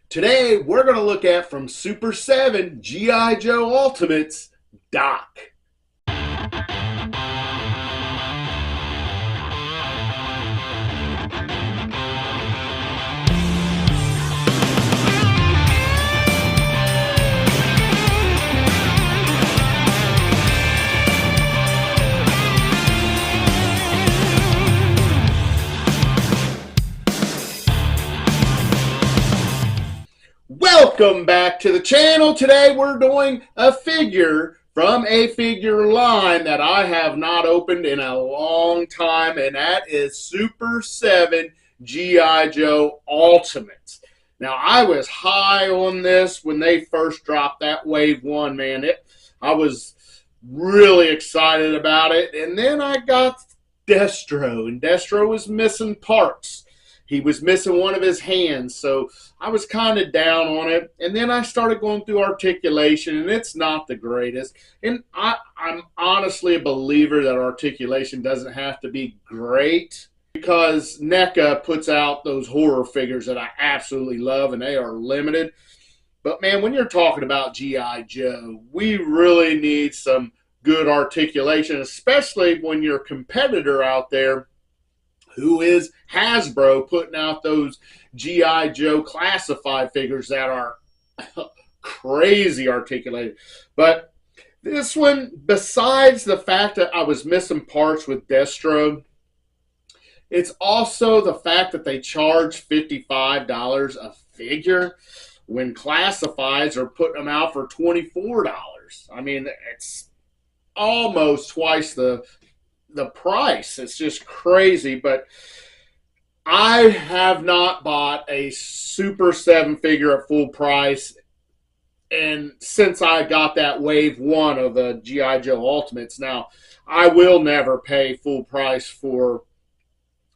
Today, we're going to look at from Super 7 G.I. Joe Ultimates, Doc. Welcome back to the channel. Today we're doing a figure from a figure line that I have not opened in a long time, and that is Super 7 G.I. Joe Ultimates. Now, I was high on this when they first dropped that Wave 1, man. I was really excited about it, and then I got Destro, and Destro was missing parts. He was missing one of his hands, so I was kind of down on it. And then I started going through articulation, and it's not the greatest. And I'm honestly a believer that articulation doesn't have to be great, because NECA puts out those horror figures that I absolutely love, and they are limited. But, man, when you're talking about G.I. Joe, we really need some good articulation, especially when your competitor out there, who is Hasbro, putting out those G.I. Joe classified figures that are crazy articulated. But this one, besides the fact that I was missing parts with Destro, it's also the fact that they charge $55 a figure when classifieds are putting them out for $24. I mean, it's almost twice the price. It's just crazy. But I have not bought a Super 7 figure at full price, and since I got that Wave 1 of the G.I. Joe Ultimates. Now, I will never pay full price for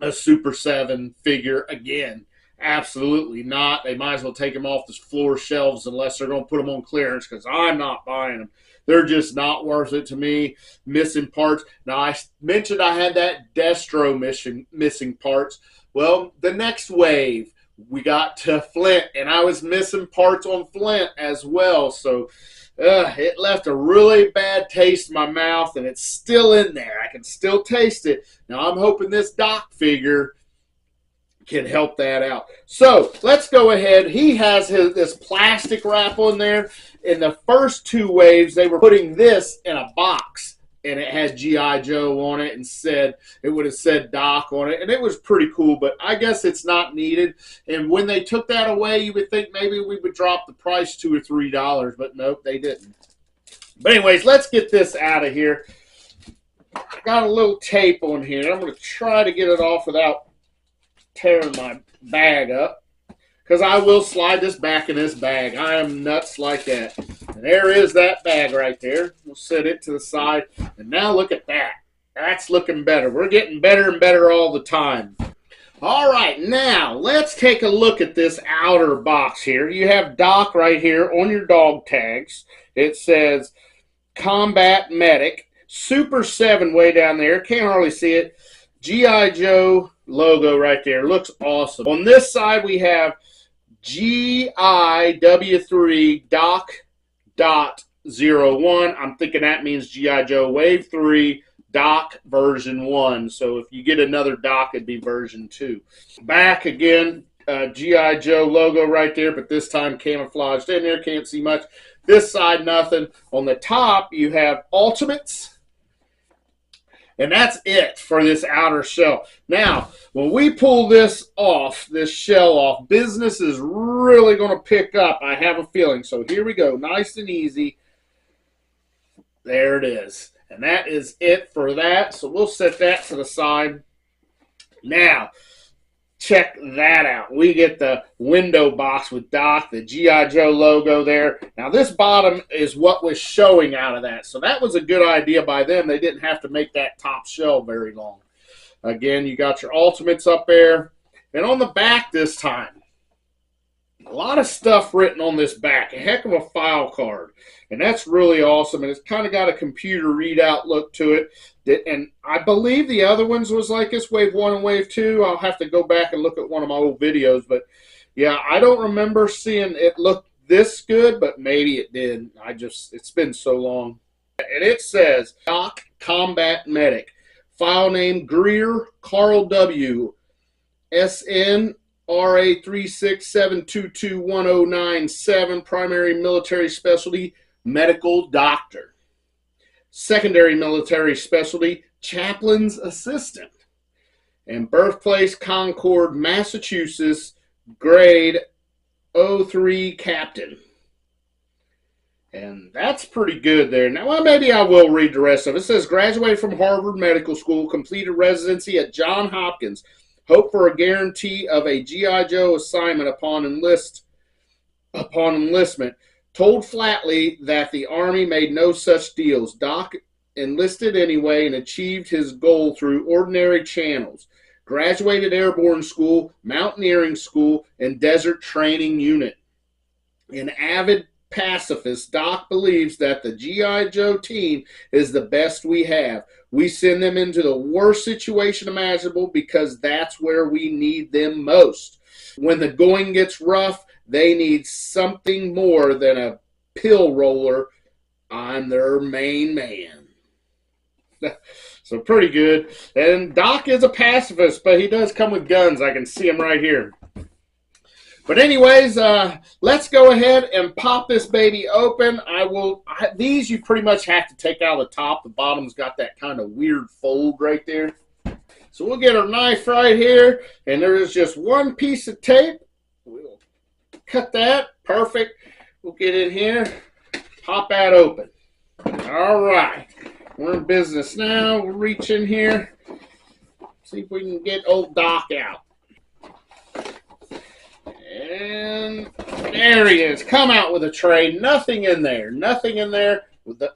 a Super 7 figure again. Absolutely not. They might as well take them off the floor shelves unless they're going to put them on clearance, because I'm not buying them. They're just not worth it to me. Missing parts. Now, I mentioned I had that Destro missing parts. Well, the next wave, we got to Flint, and I was missing parts on Flint as well. So it left a really bad taste in my mouth, and it's still in there. I can still taste it. Now, I'm hoping this Doc figure can help that out. So let's go ahead. He has this plastic wrap on there. In the first two waves, they were putting this in a box, and it had G.I. Joe on it, and it would have said Doc on it, and it was pretty cool, but I guess it's not needed. And when they took that away, you would think maybe we would drop the price $2 or $3, but nope, they didn't. But anyways, let's get this out of here. I got a little tape on here. I'm going to try to get it off without tearing my bag up, because I will slide this back in this bag. I am nuts like that. And there is that bag right there. We'll set it to the side. And now look at that. That's looking better. We're getting better and better all the time. All right, now let's take a look at this outer box here. You have Doc right here on your dog tags. It says Combat Medic. Super 7 way down there. Can't hardly see it. G.I. Joe logo right there. Looks awesome. On this side, we have GIW3 Doc.01. I'm thinking that means G.I. Joe Wave 3 Doc version 1. So if you get another Doc, it'd be version 2. Back again, G.I. Joe logo right there, but this time camouflaged in there. Can't see much. This side, nothing. On the top, you have Ultimates. And that's it for this outer shell. Now, when we pull this off, this shell off, business is really going to pick up, I have a feeling. So here we go. Nice and easy. There it is. And that is it for that. So we'll set that to the side. Now, check that out. We get the window box with Doc, the G.I. Joe logo there. Now, this bottom is what was showing out of that. So that was a good idea by them. They didn't have to make that top shell very long. Again, you got your Ultimates up there. And on the back this time, a lot of stuff written on this back. A heck of a file card. And that's really awesome. And it's kind of got a computer readout look to it. And I believe the other ones was like this, Wave 1 and Wave 2. I'll have to go back and look at one of my old videos. But Yeah, I don't remember seeing it look this good, but maybe it did. It's been so long. And it says Doc Combat Medic. File name Greer Carl W. SN RA367221097. Primary military specialty medical doctor. Secondary military specialty chaplain's assistant. And birthplace Concord, Massachusetts. Grade 03 captain. And that's pretty good there. Now, well, maybe I will read the rest of it. It says, graduated from Harvard Medical School, completed residency at Johns Hopkins, hope for a guarantee of a G.I. Joe assignment upon enlistment, told flatly that the Army made no such deals. Doc enlisted anyway and achieved his goal through ordinary channels. Graduated Airborne School, Mountaineering School, and Desert Training Unit. An avid pacifist, Doc believes that the G.I. Joe team is the best we have. We send them into the worst situation imaginable because that's where we need them most. When the going gets rough, they need something more than a pill roller. I'm their main man. So pretty good. And Doc is a pacifist, but he does come with guns. I can see him right here. But anyways, let's go ahead and pop this baby open. These you pretty much have to take out of the top. The bottom's got that kind of weird fold right there. So we'll get our knife right here, and there is just one piece of tape. We'll cut that. Perfect. We'll get in here, pop that open. All right. We're in business now. We'll reach in here, see if we can get old Doc out. And there he is. Come out with a tray. Nothing in there. Nothing in there.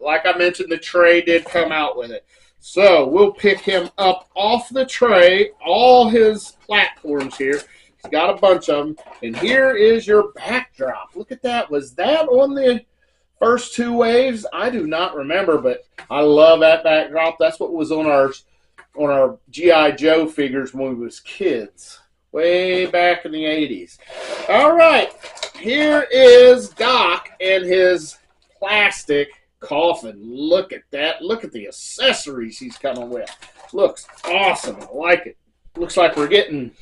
Like I mentioned, the tray did come out with it. So we'll pick him up off the tray, all his platforms here. He's got a bunch of them. And here is your backdrop. Look at that. Was that on the first two waves? I do not remember, but I love that backdrop. That's what was on our G.I. Joe figures when we was kids, way back in the 80s. All right, here is Doc and his plastic coffin. Look at that. Look at the accessories he's coming with. Looks awesome. I like it. Looks like we're getting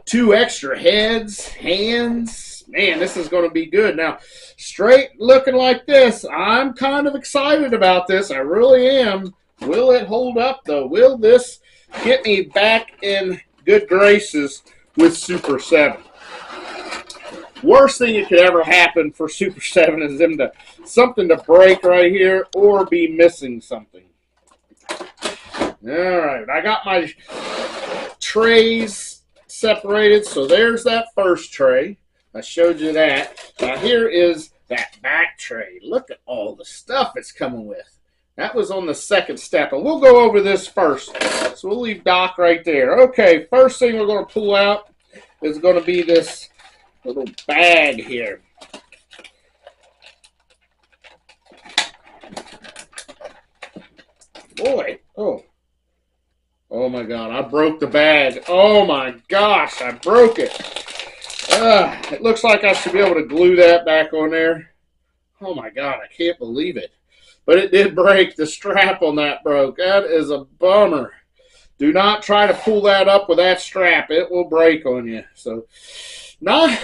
2 extra heads, hands. Man, this is going to be good. Now, straight looking like this, I'm kind of excited about this. I really am. Will it hold up, though? Will this get me back in good graces with Super 7? Worst thing that could ever happen for Super 7 is something to break right here or be missing something. All right, I got my trays separated, so there's that first tray. I showed you that. Now here is that back tray. Look at all the stuff it's coming with. That was on the second step, and we'll go over this first. So we'll leave Doc right there. Okay, first thing we're going to pull out is going to be this little bag here. Boy, oh my God, I broke the bag. Oh my gosh, I broke it. It looks like I should be able to glue that back on there. Oh my God, I can't believe it. But it did break. The strap on that broke. That is a bummer. Do not try to pull that up with that strap. It will break on you. So, not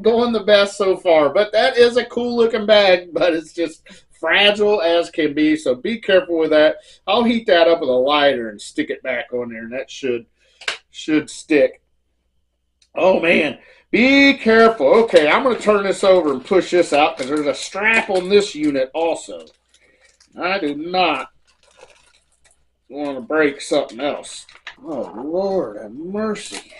going the best so far. But that is a cool looking bag, but it's just fragile as can be. So be careful with that. I'll heat that up with a lighter and stick it back on there, and that should stick. Oh, man. Be careful. Okay, I'm going to turn this over and push this out because there's a strap on this unit also. I do not want to break something else. Oh, Lord have mercy.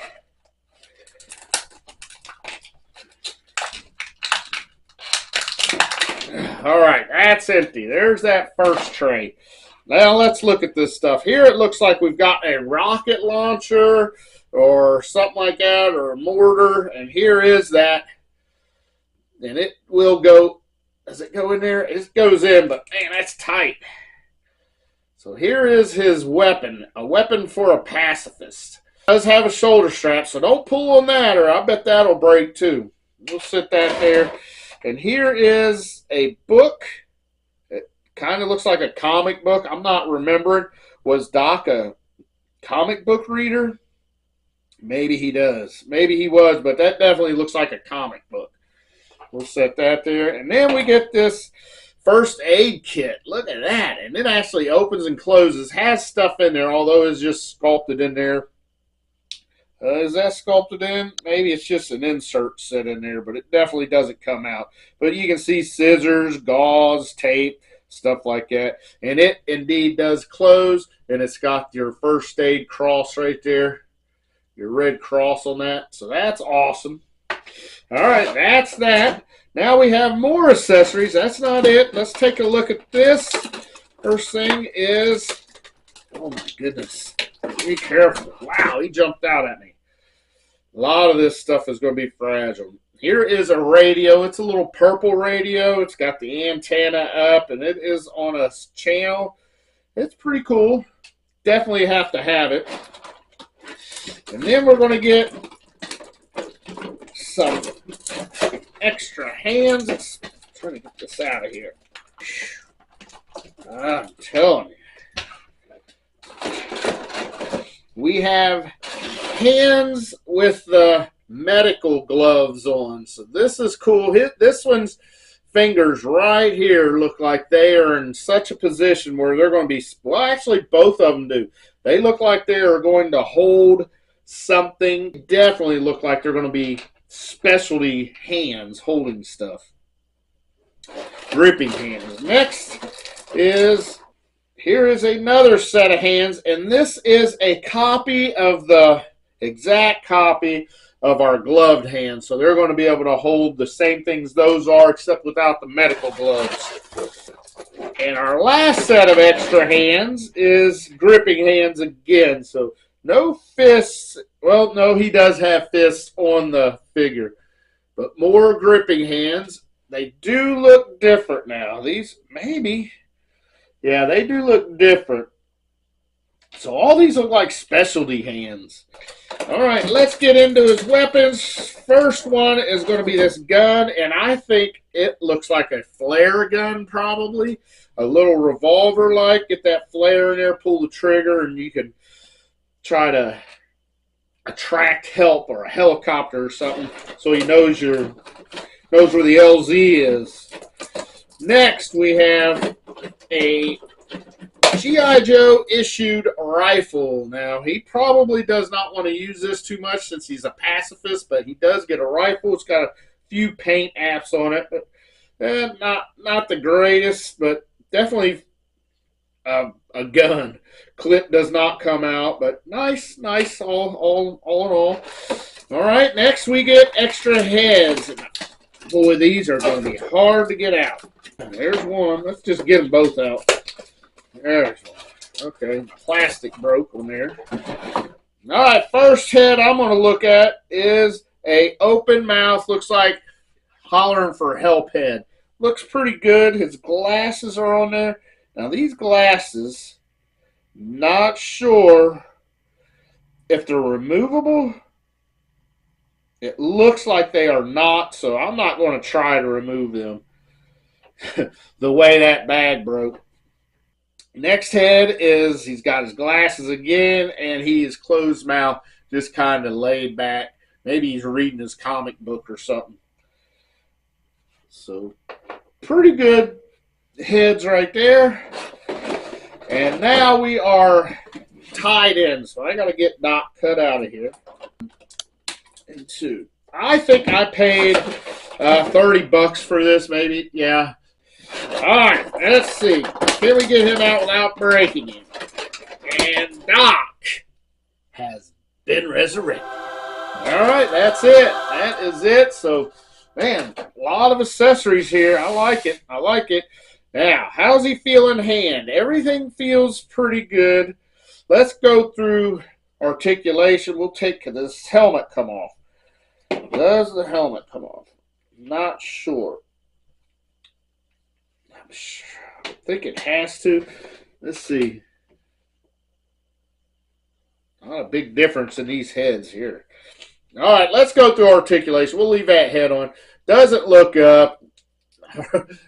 All right, that's empty. There's that first tray. Now let's look at this stuff. Here it looks like we've got a rocket launcher or something like that, or a mortar, and here is that. And it will go, does it go in there? It goes in, but man, that's tight. So here is his weapon, a weapon for a pacifist. It does have a shoulder strap, so don't pull on that or I bet that'll break too. We'll sit that there. And here is a book. It kind of looks like a comic book. I'm not remembering. Was Doc a comic book reader? Maybe he does. Maybe he was, but that definitely looks like a comic book. We'll set that there. And then we get this first aid kit. Look at that. And it actually opens and closes. Has stuff in there, although it's just sculpted in there. Is that sculpted in? Maybe it's just an insert set in there, but it definitely doesn't come out. But you can see scissors, gauze, tape, stuff like that. And it indeed does close, and it's got your first aid cross right there, your red cross on that. So that's awesome. All right, that's that. Now we have more accessories. That's not it. Let's take a look at this. First thing is, oh my goodness. Be careful. Wow, he jumped out at me. A lot of this stuff is going to be fragile. Here is a radio. It's a little purple radio. It's got the antenna up, and it is on a channel. It's pretty cool. Definitely have to have it. And then we're going to get some extra hands. Let's try to get this out of here. I'm telling you. We have hands with the medical gloves on. So this is cool. This one's fingers right here look like they are in such a position where they're going to be, well, actually both of them do. They look like they are going to hold something. Definitely look like they're going to be specialty hands holding stuff. Gripping hands. Next is, here is another set of hands, and this is a copy of the exact copy of our gloved hands. So they're going to be able to hold the same things those are, except without the medical gloves. And our last set of extra hands is gripping hands again. So no fists. Well, no, he does have fists on the figure, but more gripping hands. They do look different now. These, maybe, yeah, they do look different. So all these look like specialty hands. All right, let's get into his weapons. First one is going to be this gun, and I think it looks like a flare gun, probably. A little revolver-like. Get that flare in there, pull the trigger, and you can try to attract help or a helicopter or something so he knows where the LZ is. Next, we have a G.I. Joe issued rifle. Now, he probably does not want to use this too much since he's a pacifist, but he does get a rifle. It's got a few paint apps on it. Not the greatest, but definitely a gun. Clip does not come out, but nice, all in all. All right, next we get extra heads. Boy, these are going to be hard to get out. There's one. Let's just get them both out. There's one. Okay, plastic broke on there. All right, first head I'm going to look at is a open mouth. Looks like hollering for help head. Looks pretty good. His glasses are on there. Now these glasses, not sure if they're removable. It looks like they are not, so I'm not going to try to remove them the way that bag broke. Next head is, he's got his glasses again, and he is closed mouth, just kind of laid back. Maybe he's reading his comic book or something. So, pretty good heads right there. And now we are tied in, so I got to get Doc cut out of here. And two. I think I paid $30 for this, maybe. Yeah. All right, let's see. Can we get him out without breaking him? And Doc has been resurrected. All right, that's it. That is it. So, man, a lot of accessories here. I like it. I like it. Now, how's he feeling hand? Everything feels pretty good. Let's go through articulation. We'll take this helmet come off. Does the helmet come off? Not sure. I think it has to. Let's see. Not a big difference in these heads here. All right, let's go through articulation. We'll leave that head on. Doesn't look up.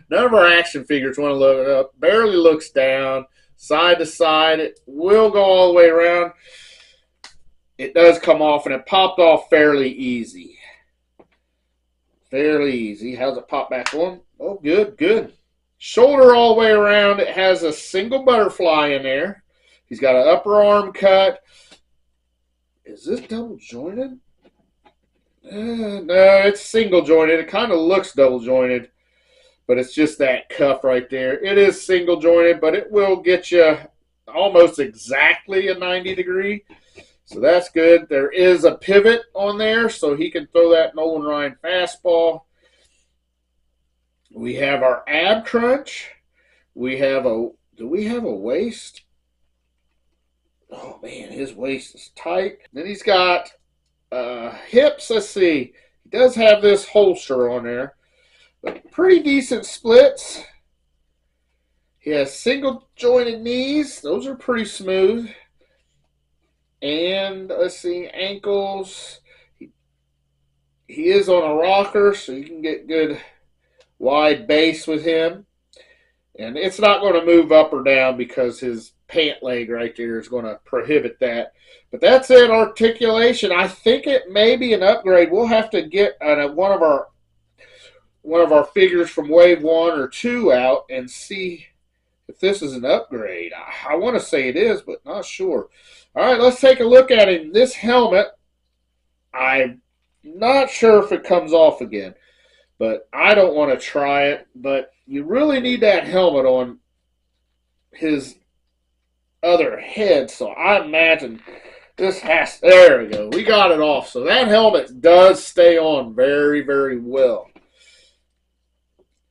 None of our action figures want to look up. Barely looks down. Side to side. It will go all the way around. It does come off, and it popped off fairly easy. Fairly easy. How's it pop back on? Oh, good, good. Shoulder all the way around. It has a single butterfly in there. He's got an upper arm cut. Is this double jointed? No, it's single jointed. It kind of looks double jointed, but it's just that cuff right there. It is single jointed, but it will get you almost exactly a 90 degree. So that's good. There is a pivot on there, so he can throw that Nolan Ryan fastball. We have our ab crunch. We have a, do we have a waist? Oh man, his waist is tight. Then he's got hips. Let's see. He does have this holster on there, but pretty decent splits. He has single jointed knees. Those are pretty smooth. And let's see, ankles. He is on a rocker, so you can get good wide base with him. And it's not going to move up or down because his pant leg right there is going to prohibit that. But that's it, articulation. I think it may be an upgrade. We'll have to get one of our figures from Wave 1 or 2 out and see if this is an upgrade. I want to say it is, but not sure. All right, let's take a look at him. This helmet, I'm not sure if it comes off again, but I don't want to try it. But you really need that helmet on his other head, so I imagine this has, there we go. We got it off. So that helmet does stay on very, very well.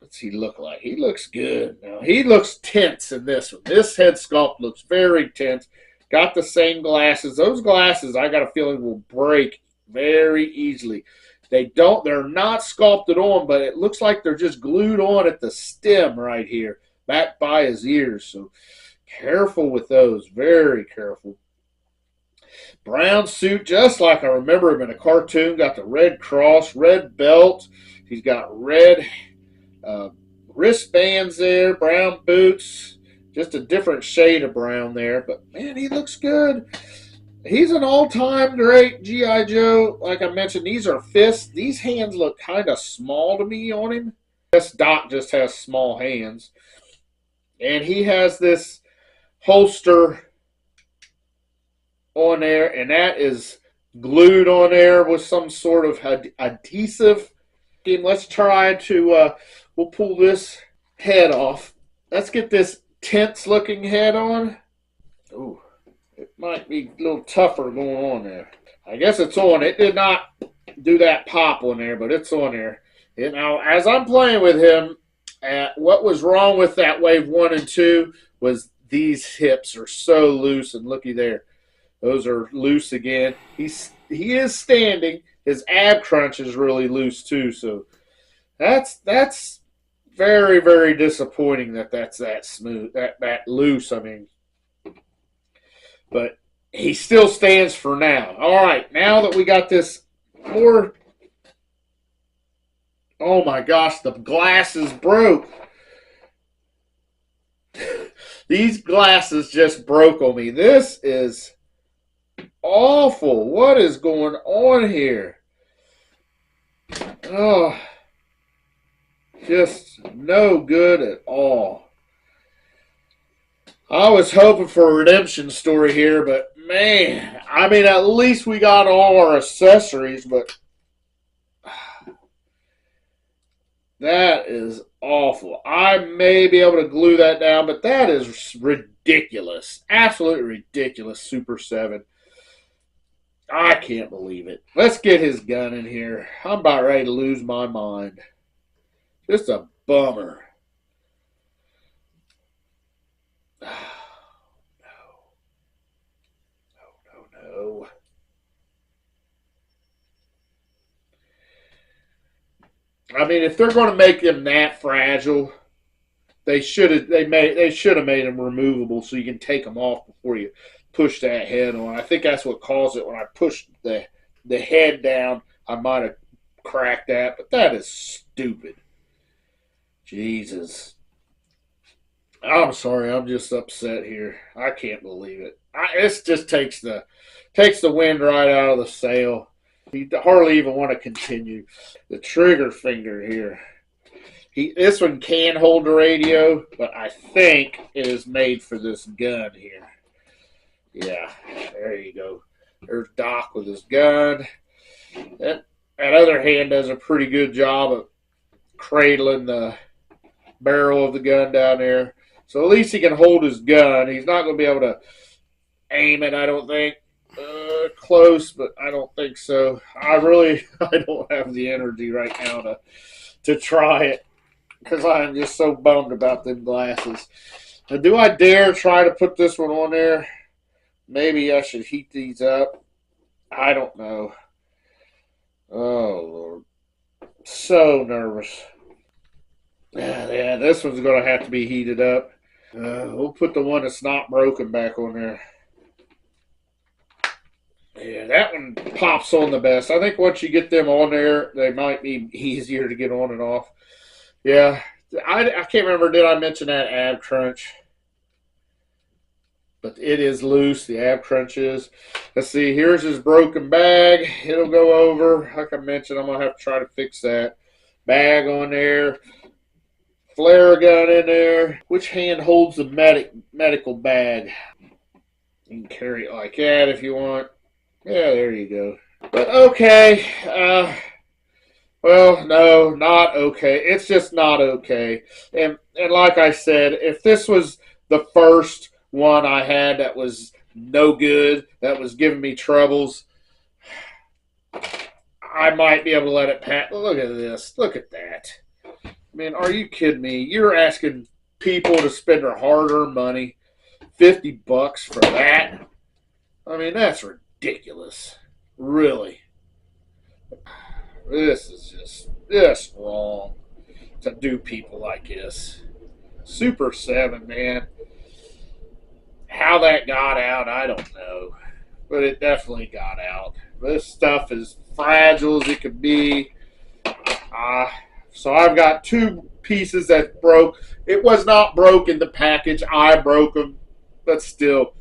What's he look like? He looks good. Now, he looks tense in this one. This head sculpt looks very tense. Got the same glasses. Those glasses, I got a feeling, will break very easily. They're not sculpted on, but it looks like they're just glued on at the stem right here, back by his ears. So careful with those, very careful. Brown suit, just like I remember him in a cartoon. Got the red cross, red belt. He's got red wristbands there, brown boots. Just a different shade of brown there. But, man, he looks good. He's an all-time great G.I. Joe. Like I mentioned, these are fists. These hands look kind of small to me on him. This Doc just has small hands. And he has this holster on there, and that is glued on there with some sort of adhesive. And let's try to, we'll pull this head off. Let's get this tense-looking head on. Ooh. It might be a little tougher going on there. I guess it's on. It did not do that pop on there, but it's on there. And now, as I'm playing with him, what was wrong with that Wave 1 and 2 was these hips are so loose, and looky there. Those are loose again. He is standing. His ab crunch is really loose too, so that's very, very disappointing that's that smooth, that loose, I mean. But he still stands for now. All right, now that we got this more... Oh, my gosh, the glasses broke. These glasses just broke on me. This is awful. What is going on here? Oh, just no good at all. I was hoping for a redemption story here, but man, I mean, at least we got all our accessories, but that is awful. I may be able to glue that down, but that is ridiculous. Absolutely ridiculous, Super 7. I can't believe it. Let's get his gun in here. I'm about ready to lose my mind. Just a bummer. No. I mean, if they're going to make them that fragile, they should have made them removable so you can take them off before you push that head on. I think that's what caused it. When I pushed the head down, I might have cracked that, but that is stupid. Jesus. I'm sorry. I'm just upset here. I can't believe it. It just takes the wind right out of the sail. You hardly even want to continue. The trigger finger here. This one can hold the radio, but I think it is made for this gun here. Yeah, there you go. There's Doc with his gun. That other hand does a pretty good job of cradling the barrel of the gun down there. So at least he can hold his gun. He's not going to be able to aim it, I don't think. Close, but I don't think so. I don't have the energy right now to try it, because I'm just so bummed about them glasses. Now, do I dare try to put this one on there? Maybe I should heat these up. I don't know. Oh, Lord. So nervous. Yeah, this one's going to have to be heated up. We'll put the one that's not broken back on there. Yeah, that one pops on the best. I think once you get them on there, they might be easier to get on and off. Yeah, I can't remember, did I mention that ab crunch? But it is loose, the ab crunch is. Let's see, here's his broken bag. It'll go over. Like I mentioned, I'm going to have to try to fix that. Bag on there. Flare gun in there. Which hand holds the medical bag? You can carry it like that if you want. Yeah, there you go. But okay. Well, no, not okay. It's just not okay. And like I said, if this was the first one I had that was no good, that was giving me troubles, I might be able to let it pass. Look at this. Look at that. I mean, are you kidding me? You're asking people to spend their hard-earned money, $50 for that? I mean, that's ridiculous. Really. This is just wrong to do people like this. Super 7, man. How that got out, I don't know. But it definitely got out. This stuff is fragile as it could be. So I've got two pieces that broke. It was not broke in the package. I broke them. But still,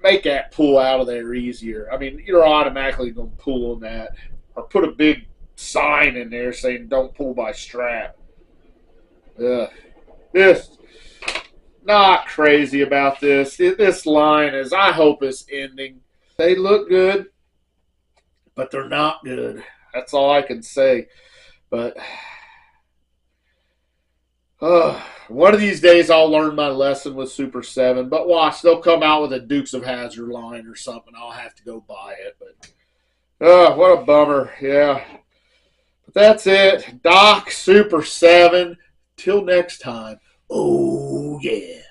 make that pull out of there easier. I mean, you're automatically going to pull on that. Or put a big sign in there saying don't pull by strap. This, not crazy about this. This line is, I hope it's ending. They look good, but they're not good. That's all I can say. But one of these days I'll learn my lesson with Super 7. But watch, they'll come out with a Dukes of Hazzard line or something. I'll have to go buy it. But what a bummer. Yeah. But that's it. Doc Super 7. Till next time. Oh, yeah.